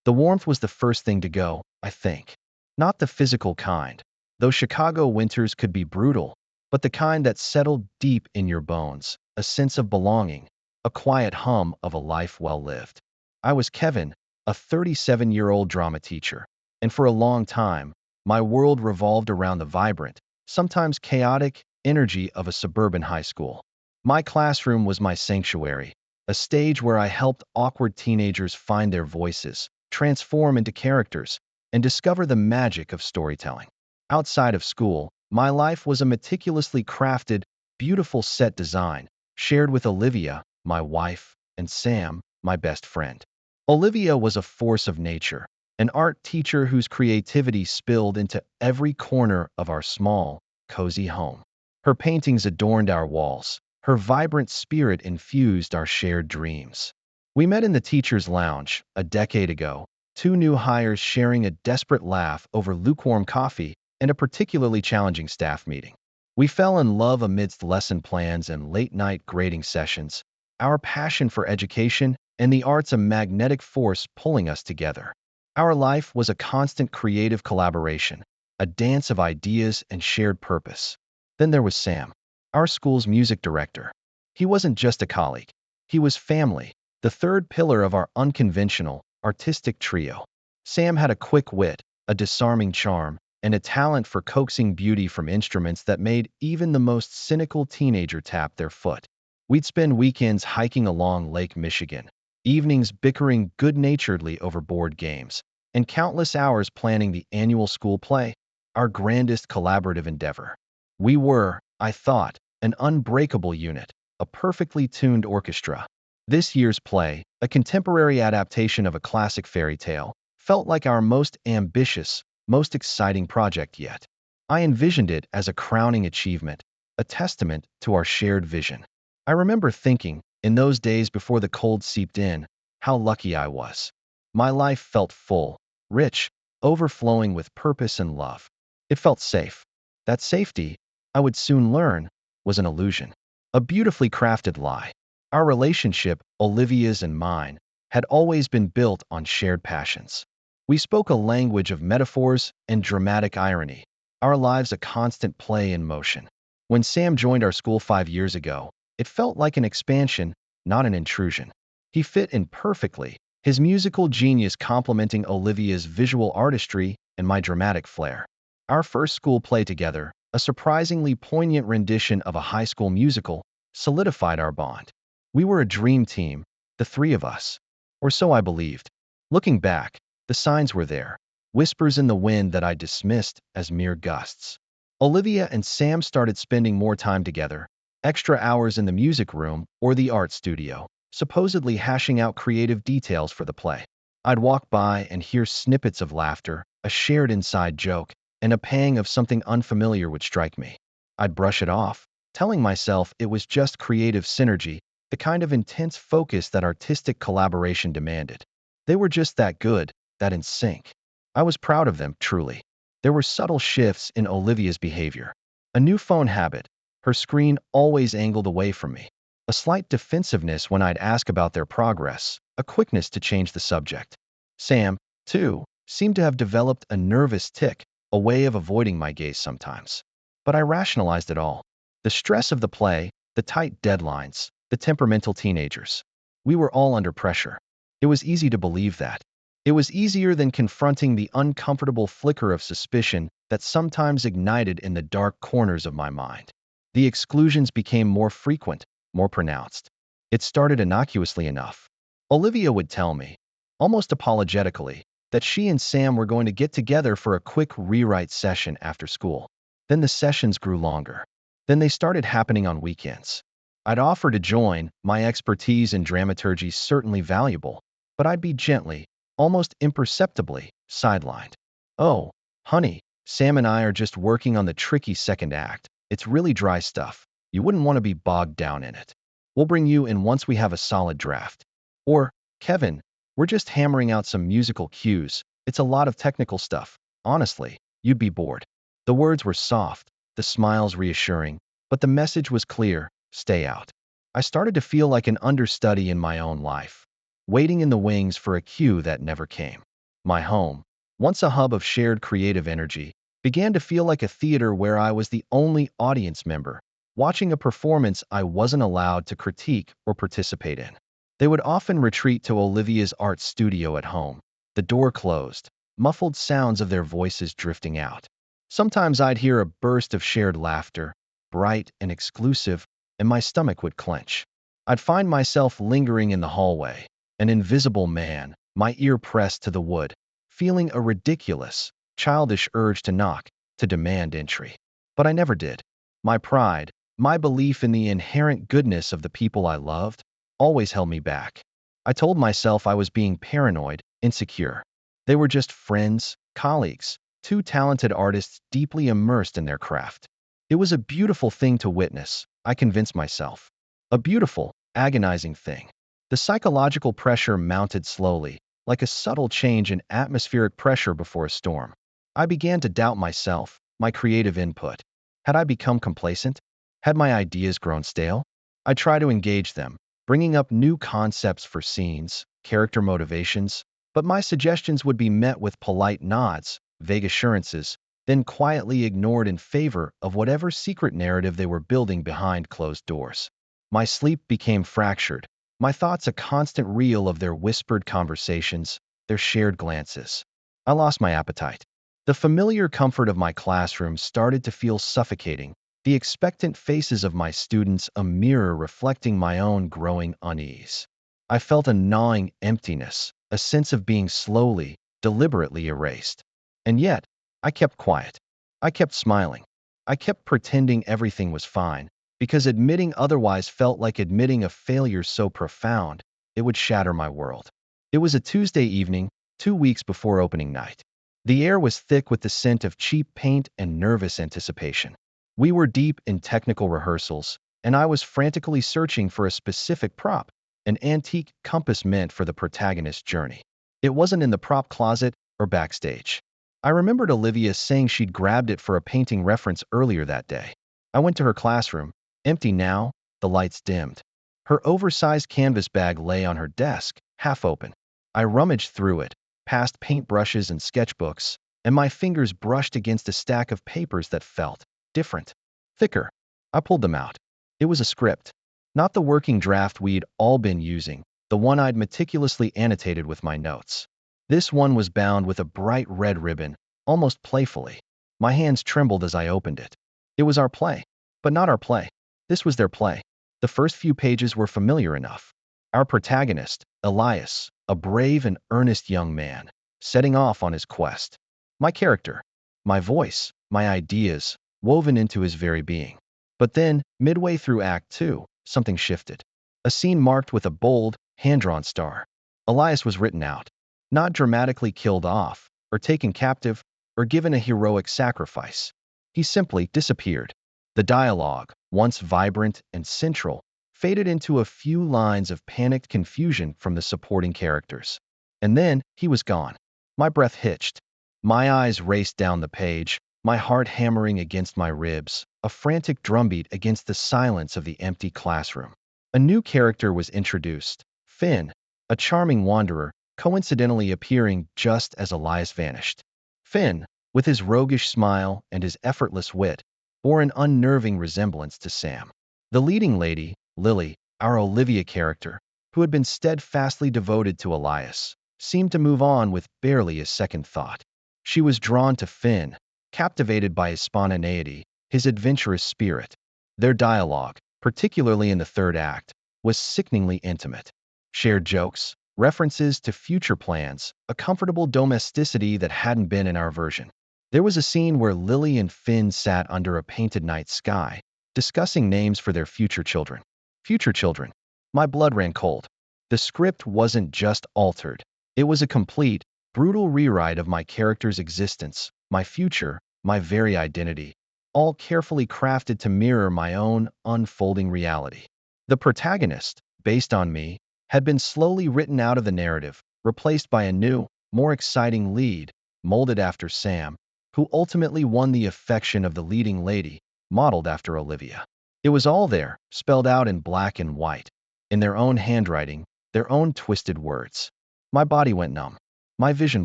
The warmth was the first thing to go, I think. Not the physical kind, though Chicago winters could be brutal, but the kind that settled deep in your bones, a sense of belonging, a quiet hum of a life well lived. I was Kevin, a 37-year-old drama teacher, and for a long time, my world revolved around the vibrant, sometimes chaotic, energy of a suburban high school. My classroom was my sanctuary, a stage where I helped awkward teenagers find their voices, transform into characters, and discover the magic of storytelling. Outside of school, my life was a meticulously crafted, beautiful set design, shared with Olivia, my wife, and Sam, my best friend. Olivia was a force of nature, an art teacher whose creativity spilled into every corner of our small, cozy home. Her paintings adorned our walls. Her vibrant spirit infused our shared dreams. We met in the teacher's lounge a decade ago, two new hires sharing a desperate laugh over lukewarm coffee and a particularly challenging staff meeting. We fell in love amidst lesson plans and late-night grading sessions, our passion for education and the arts a magnetic force pulling us together. Our life was a constant creative collaboration, a dance of ideas and shared purpose. Then there was Sam, our school's music director. He wasn't just a colleague. He was family, the third pillar of our unconventional, artistic trio. Sam had a quick wit, a disarming charm, and a talent for coaxing beauty from instruments that made even the most cynical teenager tap their foot. We'd spend weekends hiking along Lake Michigan, evenings bickering good-naturedly over board games, and countless hours planning the annual school play, our grandest collaborative endeavor. We were, I thought, an unbreakable unit, a perfectly tuned orchestra. This year's play, a contemporary adaptation of a classic fairy tale, felt like our most ambitious, most exciting project yet. I envisioned it as a crowning achievement, a testament to our shared vision. I remember thinking, in those days before the cold seeped in, how lucky I was. My life felt full, rich, overflowing with purpose and love. It felt safe. That safety, I would soon learn, was an illusion, a beautifully crafted lie. Our relationship, Olivia's and mine, had always been built on shared passions. We spoke a language of metaphors and dramatic irony, our lives a constant play in motion. When Sam joined our school 5 years ago, it felt like an expansion, not an intrusion. He fit in perfectly, his musical genius complementing Olivia's visual artistry and my dramatic flair. Our first school play together, a surprisingly poignant rendition of a high school musical, solidified our bond. We were a dream team, the three of us. Or so I believed. Looking back, the signs were there, whispers in the wind that I dismissed as mere gusts. Olivia and Sam started spending more time together, extra hours in the music room or the art studio, supposedly hashing out creative details for the play. I'd walk by and hear snippets of laughter, a shared inside joke, and a pang of something unfamiliar would strike me. I'd brush it off, telling myself it was just creative synergy, the kind of intense focus that artistic collaboration demanded. They were just that good, that in sync. I was proud of them, truly. There were subtle shifts in Olivia's behavior. A new phone habit, her screen always angled away from me. A slight defensiveness when I'd ask about their progress, a quickness to change the subject. Sam, too, seemed to have developed a nervous tic, a way of avoiding my gaze sometimes. But I rationalized it all. The stress of the play, the tight deadlines, the temperamental teenagers. We were all under pressure. It was easy to believe that. It was easier than confronting the uncomfortable flicker of suspicion that sometimes ignited in the dark corners of my mind. The exclusions became more frequent, more pronounced. It started innocuously enough. Olivia would tell me, almost apologetically, that she and Sam were going to get together for a quick rewrite session after school. Then the sessions grew longer. Then they started happening on weekends. I'd offer to join, my expertise in dramaturgy certainly valuable, but I'd be gently, almost imperceptibly, sidelined. Oh, honey, Sam and I are just working on the tricky second act. It's really dry stuff. You wouldn't want to be bogged down in it. We'll bring you in once we have a solid draft. Or, Kevin, we're just hammering out some musical cues. It's a lot of technical stuff. Honestly, you'd be bored. The words were soft, the smiles reassuring, but the message was clear: stay out. I started to feel like an understudy in my own life, waiting in the wings for a cue that never came. my home, once a hub of shared creative energy, began to feel like a theater where I was the only audience member, watching a performance I wasn't allowed to critique or participate in. They would often retreat to Olivia's art studio at home, the door closed, muffled sounds of their voices drifting out. Sometimes I'd hear a burst of shared laughter, bright and exclusive, and my stomach would clench. I'd find myself lingering in the hallway, an invisible man, my ear pressed to the wood, feeling a ridiculous, childish urge to knock, to demand entry. But I never did. My pride, my belief in the inherent goodness of the people I loved, always held me back. I told myself I was being paranoid, insecure. They were just friends, colleagues, two talented artists deeply immersed in their craft. It was a beautiful thing to witness, I convinced myself. A beautiful, agonizing thing. The psychological pressure mounted slowly, like a subtle change in atmospheric pressure before a storm. I began to doubt myself, my creative input. Had I become complacent? Had my ideas grown stale? I tried to engage them, bringing up new concepts for scenes, character motivations, but my suggestions would be met with polite nods, vague assurances, then quietly ignored in favor of whatever secret narrative they were building behind closed doors. My sleep became fractured, my thoughts a constant reel of their whispered conversations, their shared glances. I lost my appetite. The familiar comfort of my classroom started to feel suffocating, the expectant faces of my students a mirror reflecting my own growing unease. I felt a gnawing emptiness, a sense of being slowly, deliberately erased. And yet, I kept quiet. I kept smiling. I kept pretending everything was fine, because admitting otherwise felt like admitting a failure so profound, it would shatter my world. It was a Tuesday evening, 2 weeks before opening night. The air was thick with the scent of cheap paint and nervous anticipation. We were deep in technical rehearsals, and I was frantically searching for a specific prop, an antique compass meant for the protagonist's journey. It wasn't in the prop closet or backstage. I remembered Olivia saying she'd grabbed it for a painting reference earlier that day. I went to her classroom, empty now, the lights dimmed. Her oversized canvas bag lay on her desk, half open. I rummaged through it, past paintbrushes and sketchbooks, and my fingers brushed against a stack of papers that felt different, thicker. I pulled them out. It was a script. Not the working draft we'd all been using, the one I'd meticulously annotated with my notes. This one was bound with a bright red ribbon, almost playfully. My hands trembled as I opened it. It was our play, but not our play. This was their play. The first few pages were familiar enough. Our protagonist, Elias, a brave and earnest young man, setting off on his quest. My character, my voice, my ideas, woven into his very being. But then, midway through Act 2, something shifted. A scene marked with a bold, hand-drawn star. Elias was written out. Not dramatically killed off, or taken captive, or given a heroic sacrifice. He simply disappeared. The dialogue, once vibrant and central, faded into a few lines of panicked confusion from the supporting characters. And then, he was gone. My breath hitched. My eyes raced down the page, my heart hammering against my ribs, a frantic drumbeat against the silence of the empty classroom. A new character was introduced, Finn, a charming wanderer, coincidentally appearing just as Elias vanished. Finn, with his roguish smile and his effortless wit, bore an unnerving resemblance to Sam. The leading lady, Lily, our Olivia character, who had been steadfastly devoted to Elias, seemed to move on with barely a second thought. She was drawn to Finn, captivated by his spontaneity, his adventurous spirit. Their dialogue, particularly in the third act, was sickeningly intimate. Shared jokes, references to future plans, a comfortable domesticity that hadn't been in our version. There was a scene where Lily and Finn sat under a painted night sky, discussing names for their future children. Future children. My blood ran cold. The script wasn't just altered. It was a complete, brutal rewrite of my character's existence, my future, my very identity, all carefully crafted to mirror my own unfolding reality. The protagonist, based on me, had been slowly written out of the narrative, replaced by a new, more exciting lead, molded after Sam, who ultimately won the affection of the leading lady, modeled after Olivia. It was all there, spelled out in black and white, in their own handwriting, their own twisted words. My body went numb. My vision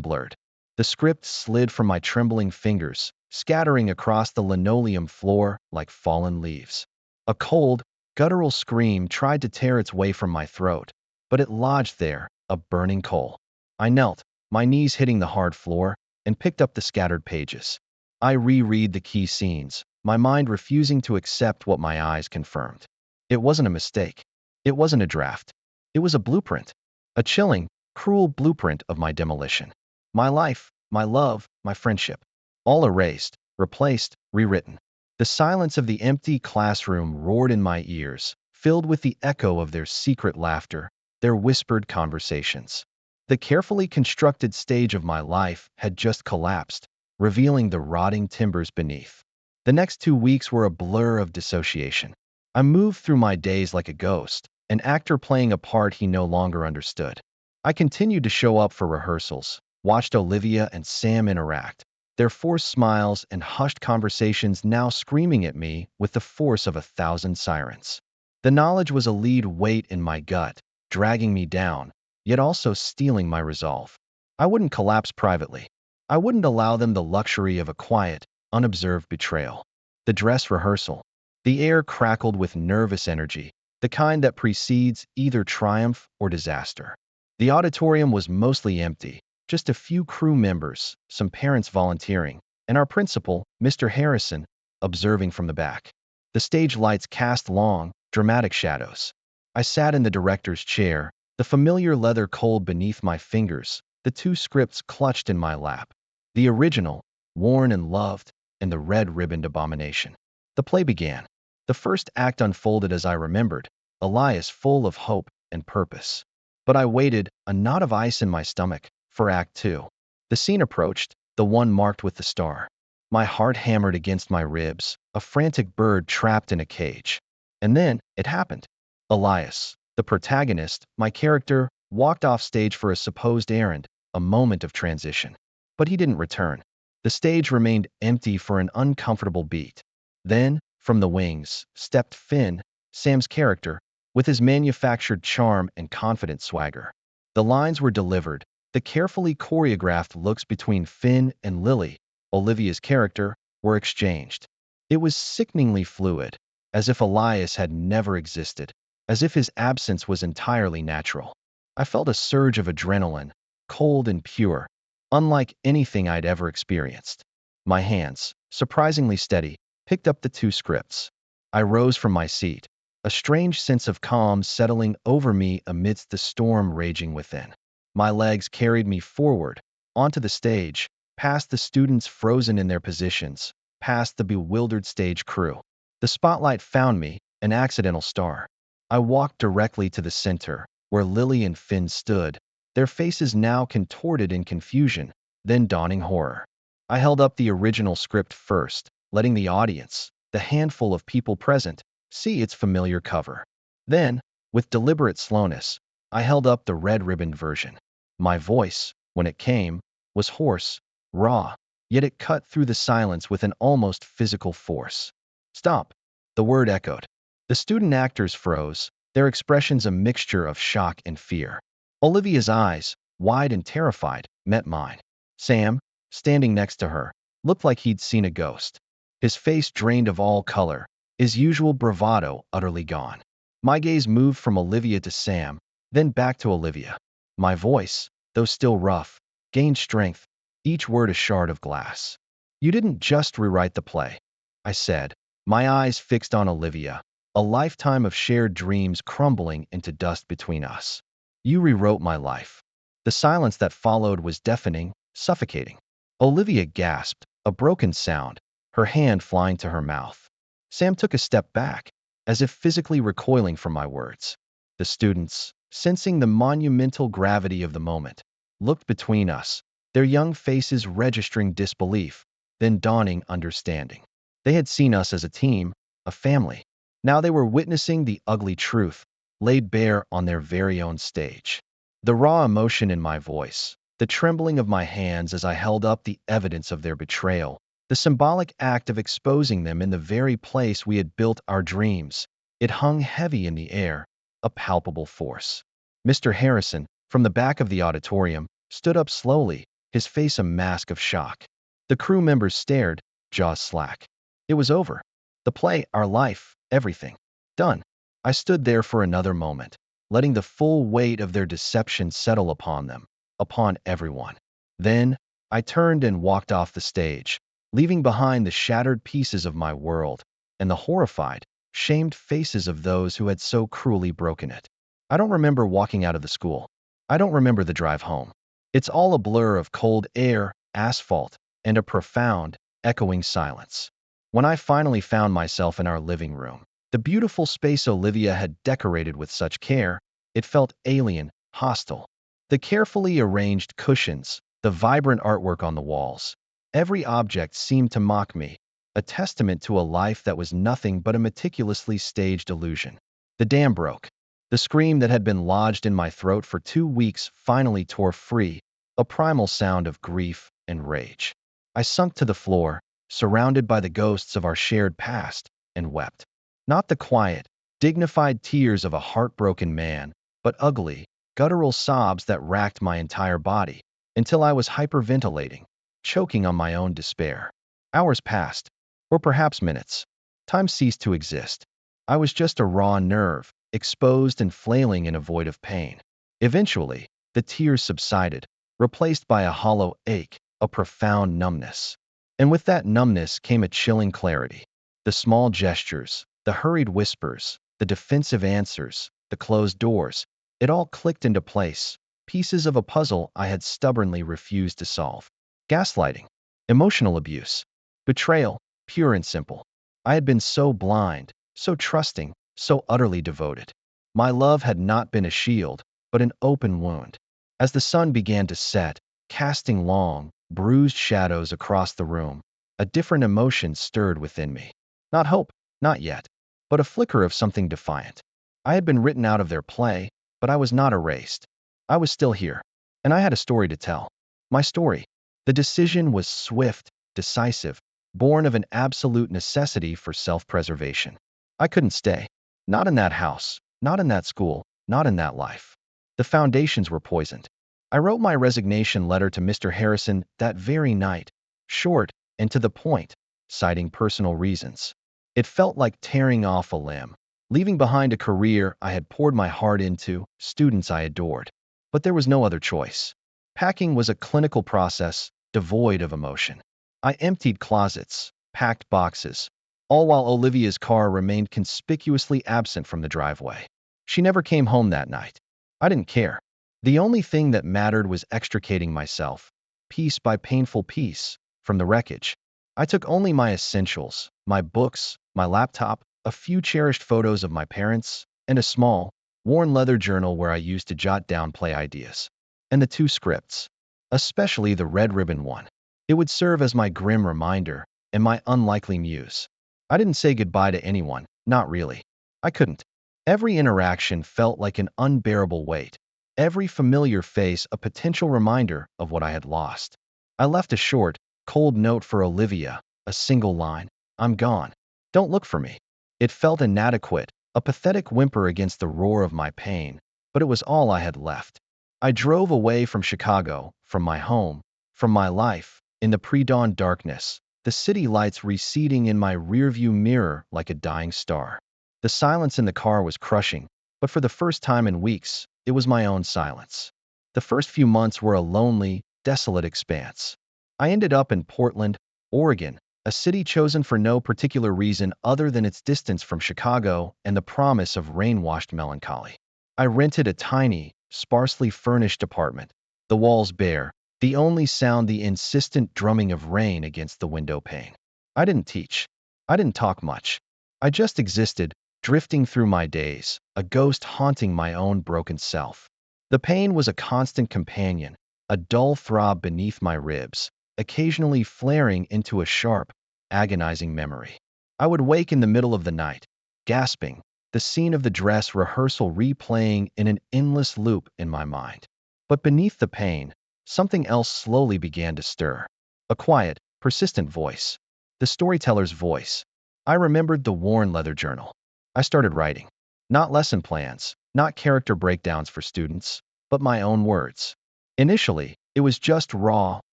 blurred. The script slid from my trembling fingers, scattering across the linoleum floor like fallen leaves. A cold, guttural scream tried to tear its way from my throat, but it lodged there, a burning coal. I knelt, my knees hitting the hard floor, and picked up the scattered pages. I reread the key scenes, my mind refusing to accept what my eyes confirmed. It wasn't a mistake. It wasn't a draft. It was a blueprint. A chilling, cruel blueprint of my demolition. My life, my love, my friendship. All erased, replaced, rewritten. The silence of the empty classroom roared in my ears, filled with the echo of their secret laughter, their whispered conversations. The carefully constructed stage of my life had just collapsed, revealing the rotting timbers beneath. The next 2 weeks were a blur of dissociation. I moved through my days like a ghost, an actor playing a part he no longer understood. I continued to show up for rehearsals, watched Olivia and Sam interact, their forced smiles and hushed conversations now screaming at me with the force of 1,000 sirens. The knowledge was a lead weight in my gut, dragging me down, yet also stealing my resolve. I wouldn't collapse privately. I wouldn't allow them the luxury of a quiet, unobserved betrayal. The dress rehearsal. The air crackled with nervous energy, the kind that precedes either triumph or disaster. The auditorium was mostly empty, just a few crew members, some parents volunteering, and our principal, Mr. Harrison, observing from the back. The stage lights cast long, dramatic shadows. I sat in the director's chair, the familiar leather cold beneath my fingers, the 2 scripts clutched in my lap. The original, worn and loved, and the red-ribboned abomination. The play began. The first act unfolded as I remembered, Elias full of hope and purpose. But I waited, a knot of ice in my stomach, for Act 2. The scene approached, the one marked with the star. My heart hammered against my ribs, a frantic bird trapped in a cage. And then, it happened. Elias, the protagonist, my character, walked off stage for a supposed errand, a moment of transition. But he didn't return. The stage remained empty for an uncomfortable beat. Then, from the wings, stepped Finn, Sam's character, with his manufactured charm and confident swagger. The lines were delivered, the carefully choreographed looks between Finn and Lily, Olivia's character, were exchanged. It was sickeningly fluid, as if Elias had never existed, as if his absence was entirely natural. I felt a surge of adrenaline, cold and pure, unlike anything I'd ever experienced. My hands, surprisingly steady, picked up the 2 scripts. I rose from my seat, a strange sense of calm settling over me amidst the storm raging within. My legs carried me forward, onto the stage, past the students frozen in their positions, past the bewildered stage crew. The spotlight found me, an accidental star. I walked directly to the center, where Lily and Finn stood, their faces now contorted in confusion, then dawning horror. I held up the original script first, letting the audience, the handful of people present, see its familiar cover. Then, with deliberate slowness, I held up the red-ribboned version. My voice, when it came, was hoarse, raw, yet it cut through the silence with an almost physical force. Stop! The word echoed. The student actors froze, their expressions a mixture of shock and fear. Olivia's eyes, wide and terrified, met mine. Sam, standing next to her, looked like he'd seen a ghost. His face drained of all color, his usual bravado utterly gone. My gaze moved from Olivia to Sam, then back to Olivia. My voice, though still rough, gained strength, each word a shard of glass. You didn't just rewrite the play, I said, my eyes fixed on Olivia, a lifetime of shared dreams crumbling into dust between us. You rewrote my life. The silence that followed was deafening, suffocating. Olivia gasped, a broken sound, her hand flying to her mouth. Sam took a step back, as if physically recoiling from my words. The students, sensing the monumental gravity of the moment, looked between us, their young faces registering disbelief, then dawning understanding. They had seen us as a team, a family. Now they were witnessing the ugly truth, laid bare on their very own stage. The raw emotion in my voice, the trembling of my hands as I held up the evidence of their betrayal, the symbolic act of exposing them in the very place we had built our dreams, it hung heavy in the air, a palpable force. Mr. Harrison, from the back of the auditorium, stood up slowly, his face a mask of shock. The crew members stared, jaws slack. It was over. The play, our life, everything. Done. I stood there for another moment, letting the full weight of their deception settle upon them, upon everyone. Then, I turned and walked off the stage, leaving behind the shattered pieces of my world and the horrified, shamed faces of those who had so cruelly broken it. I don't remember walking out of the school. I don't remember the drive home. It's all a blur of cold air, asphalt, and a profound, echoing silence. When I finally found myself in our living room, the beautiful space Olivia had decorated with such care, it felt alien, hostile. The carefully arranged cushions, the vibrant artwork on the walls, every object seemed to mock me, a testament to a life that was nothing but a meticulously staged illusion. The dam broke. The scream that had been lodged in my throat for 2 weeks finally tore free, a primal sound of grief and rage. I sunk to the floor, surrounded by the ghosts of our shared past, and wept. Not the quiet, dignified tears of a heartbroken man, but ugly, guttural sobs that racked my entire body, until I was hyperventilating, choking on my own despair. Hours passed, or perhaps minutes. Time ceased to exist. I was just a raw nerve, exposed and flailing in a void of pain. Eventually, the tears subsided, replaced by a hollow ache, a profound numbness. And with that numbness came a chilling clarity. The small gestures, the hurried whispers, the defensive answers, the closed doors, it all clicked into place, pieces of a puzzle I had stubbornly refused to solve. Gaslighting, emotional abuse, betrayal, pure and simple. I had been so blind, so trusting, so utterly devoted. My love had not been a shield, but an open wound. As the sun began to set, casting long, bruised shadows across the room, a different emotion stirred within me. Not hope, not yet, but a flicker of something defiant. I had been written out of their play, but I was not erased. I was still here, and I had a story to tell. My story. The decision was swift, decisive, born of an absolute necessity for self-preservation. I couldn't stay. Not in that house, not in that school, not in that life. The foundations were poisoned. I wrote my resignation letter to Mr. Harrison that very night, short and to the point, citing personal reasons. It felt like tearing off a limb, leaving behind a career I had poured my heart into, students I adored. But there was no other choice. Packing was a clinical process, devoid of emotion. I emptied closets, packed boxes, all while Olivia's car remained conspicuously absent from the driveway. She never came home that night. I didn't care. The only thing that mattered was extricating myself, piece by painful piece, from the wreckage. I took only my essentials, my books, my laptop, a few cherished photos of my parents, and a small, worn leather journal where I used to jot down play ideas. And the 2 scripts, especially the red ribbon one. It would serve as my grim reminder and my unlikely muse. I didn't say goodbye to anyone, not really. I couldn't. Every interaction felt like an unbearable weight. Every familiar face a potential reminder of what I had lost. I left a short, cold note for Olivia, a single line. I'm gone. Don't look for me. It felt inadequate, a pathetic whimper against the roar of my pain, but it was all I had left. I drove away from Chicago, from my home, from my life, in the pre-dawn darkness, the city lights receding in my rearview mirror like a dying star. The silence in the car was crushing, but for the first time in weeks, it was my own silence. The first few months were a lonely, desolate expanse. I ended up in Portland, Oregon, a city chosen for no particular reason other than its distance from Chicago and the promise of rain-washed melancholy. I rented a tiny, sparsely furnished apartment, the walls bare, the only sound the insistent drumming of rain against the window pane. I didn't teach. I didn't talk much. I just existed, drifting through my days, a ghost haunting my own broken self. The pain was a constant companion, a dull throb beneath my ribs, occasionally flaring into a sharp, agonizing memory. I would wake in the middle of the night, gasping, the scene of the dress rehearsal replaying in an endless loop in my mind. But beneath the pain, something else slowly began to stir. A quiet, persistent voice. The storyteller's voice. I remembered the worn leather journal. I started writing. Not lesson plans, not character breakdowns for students, but my own words. Initially, It was just raw,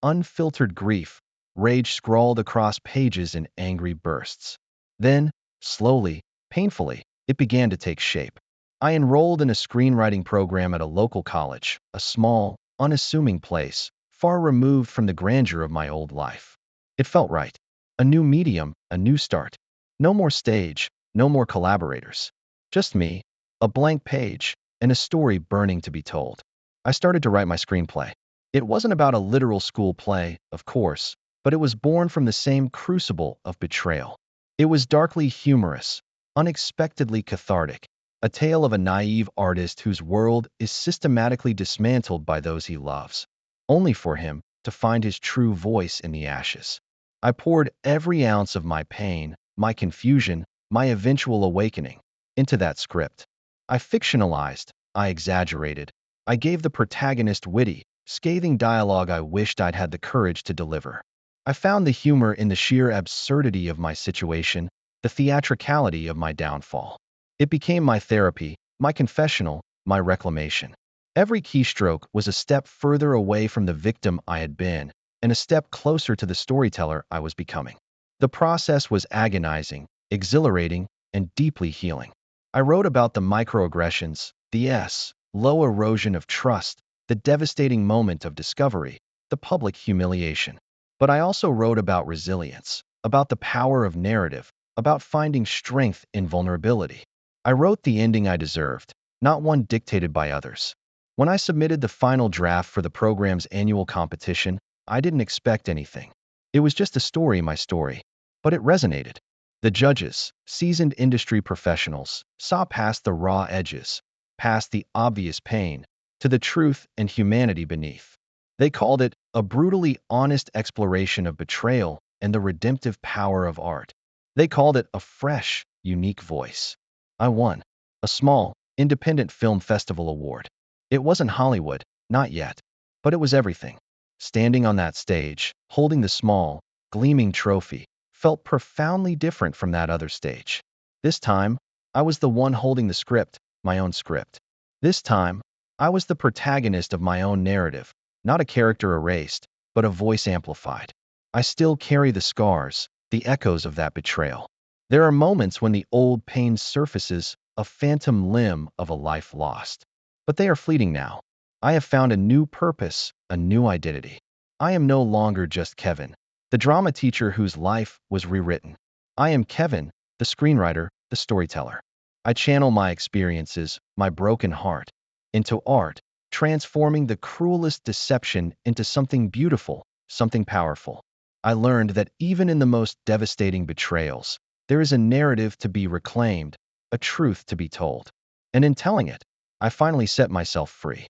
unfiltered grief, rage scrawled across pages in angry bursts. Then, slowly, painfully, it began to take shape. I enrolled in a screenwriting program at a local college, a small, unassuming place, far removed from the grandeur of my old life. It felt right. A new medium, a new start. No more stage, no more collaborators. Just me, a blank page, and a story burning to be told. I started to write my screenplay. It wasn't about a literal school play, of course, but it was born from the same crucible of betrayal. It was darkly humorous, unexpectedly cathartic, a tale of a naive artist whose world is systematically dismantled by those he loves, only for him to find his true voice in the ashes. I poured every ounce of my pain, my confusion, my eventual awakening into that script. I fictionalized, I exaggerated, I gave the protagonist witty, scathing dialogue I wished I'd had the courage to deliver. I found the humor in the sheer absurdity of my situation, the theatricality of my downfall. It became my therapy, my confessional, my reclamation. Every keystroke was a step further away from the victim I had been, and a step closer to the storyteller I was becoming. The process was agonizing, exhilarating, and deeply healing. I wrote about the microaggressions, low erosion of trust, the devastating moment of discovery, the public humiliation. But I also wrote about resilience, about the power of narrative, about finding strength in vulnerability. I wrote the ending I deserved, not one dictated by others. When I submitted the final draft for the program's annual competition, I didn't expect anything. It was just a story, my story. But it resonated. The judges, seasoned industry professionals, saw past the raw edges, past the obvious pain, to the truth and humanity beneath. They called it a brutally honest exploration of betrayal and the redemptive power of art. They called it a fresh, unique voice. I won a small, independent film festival award. It wasn't Hollywood, not yet, but it was everything. Standing on that stage, holding the small, gleaming trophy, felt profoundly different from that other stage. This time, I was the one holding the script, my own script. This time, I was the protagonist of my own narrative, not a character erased, but a voice amplified. I still carry the scars, the echoes of that betrayal. There are moments when the old pain surfaces, a phantom limb of a life lost. But they are fleeting now. I have found a new purpose, a new identity. I am no longer just Kevin, the drama teacher whose life was rewritten. I am Kevin, the screenwriter, the storyteller. I channel my experiences, my broken heart, into art, transforming the cruelest deception into something beautiful, something powerful. I learned that even in the most devastating betrayals, there is a narrative to be reclaimed, a truth to be told. And in telling it, I finally set myself free.